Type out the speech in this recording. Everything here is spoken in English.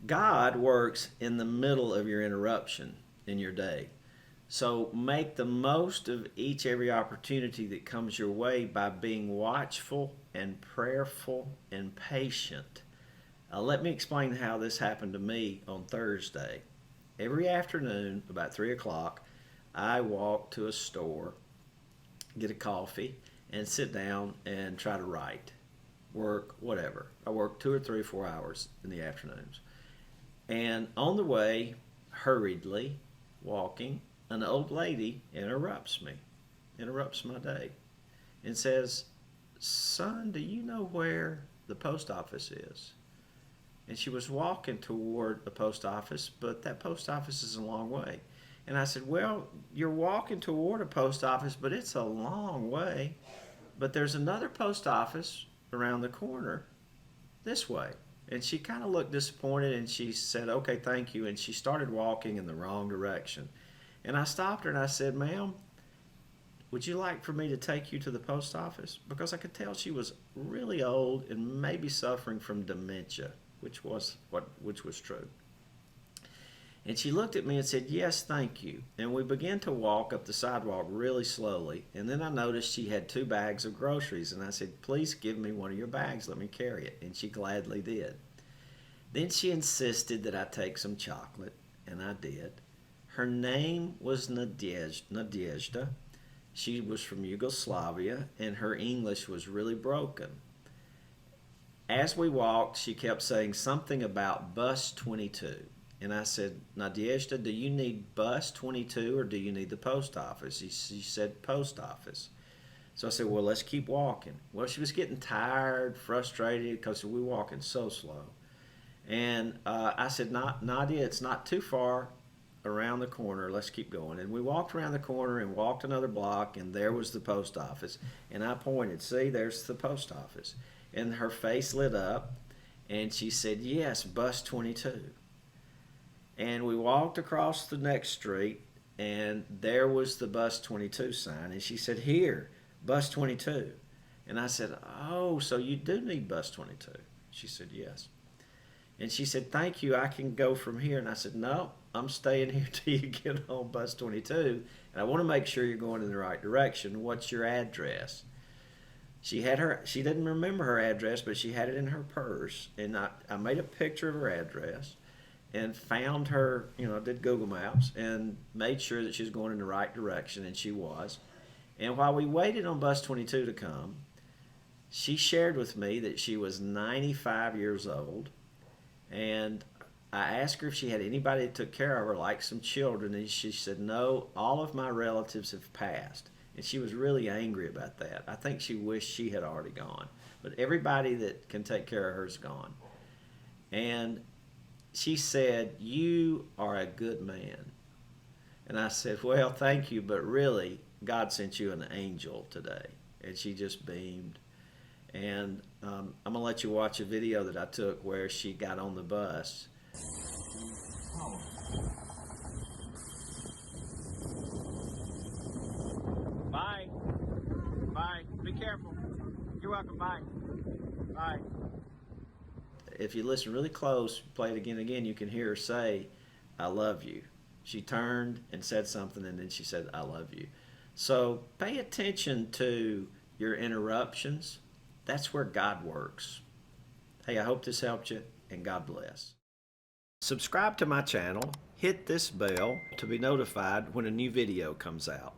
God works in the middle of your interruption in your day. So make the most of every opportunity that comes your way by being watchful and prayerful and patient. Let me explain how this happened to me on Thursday. Every afternoon, about 3 o'clock, I walk to a store, get a coffee, and sit down and try to write, work, whatever. I work 2 or 3 or 4 hours in the afternoons. And on the way, hurriedly walking, an old lady interrupts my day, and says, "Son, do you know where the post office is?" And she was walking toward the post office, but that post office is a long way. And I said, "Well, you're walking toward a post office, but it's a long way. But there's another post office around the corner this way." And she kind of looked disappointed, and she said, "Okay, thank you." And she started walking in the wrong direction. And I stopped her and I said, "Ma'am, would you like for me to take you to the post office?" Because I could tell she was really old and maybe suffering from dementia, which was true. And she looked at me and said, "Yes, thank you." And we began to walk up the sidewalk really slowly. And then I noticed she had 2 bags of groceries. And I said, "Please give me one of your bags. Let me carry it." And she gladly did. Then she insisted that I take some chocolate. And I did. Her name was Nadezhda. She was from Yugoslavia. And her English was really broken. As we walked, she kept saying something about bus 22. And I said, "Nadezhda, do you need bus 22 or do you need the post office?" She said, "Post office." So I said, "Well, let's keep walking." Well, she was getting tired, frustrated, because we were walking so slow. And I said, "Nadia, it's not too far around the corner. Let's keep going." And we walked around the corner and walked another block, and there was the post office. And I pointed, "See, there's the post office." And her face lit up, and she said, "Yes, bus 22. And we walked across the next street, and there was the bus 22 sign. And she said, "Here, bus 22. And I said, "Oh, so you do need bus 22. She said, "Yes." And she said, "Thank you, I can go from here." And I said, "No, I'm staying here till you get on bus 22. And I want to make sure you're going in the right direction. What's your address?" She didn't remember her address, but she had it in her purse. And I made a picture of her address and found her, did Google Maps and made sure that she was going in the right direction, and she was. And while we waited on bus 22 to come, she shared with me that she was 95 years old, and I asked her if she had anybody that took care of her, like some children, and she said, "No, all of my relatives have passed." And she was really angry about that. I think she wished she had already gone. But everybody that can take care of her is gone. And she said, "You are a good man." And I said, "Well, thank you, but really, God sent you an angel today." And she just beamed. And I'm going to let you watch a video that I took where she got on the bus. Bye. Bye. Be careful. You're welcome. Bye. Bye. If you listen really close, play it again and again, you can hear her say, "I love you." She turned and said something, and then she said, "I love you." So pay attention to your interruptions. That's where God works. Hey, I hope this helped you, and God bless. Subscribe to my channel, hit this bell to be notified when a new video comes out.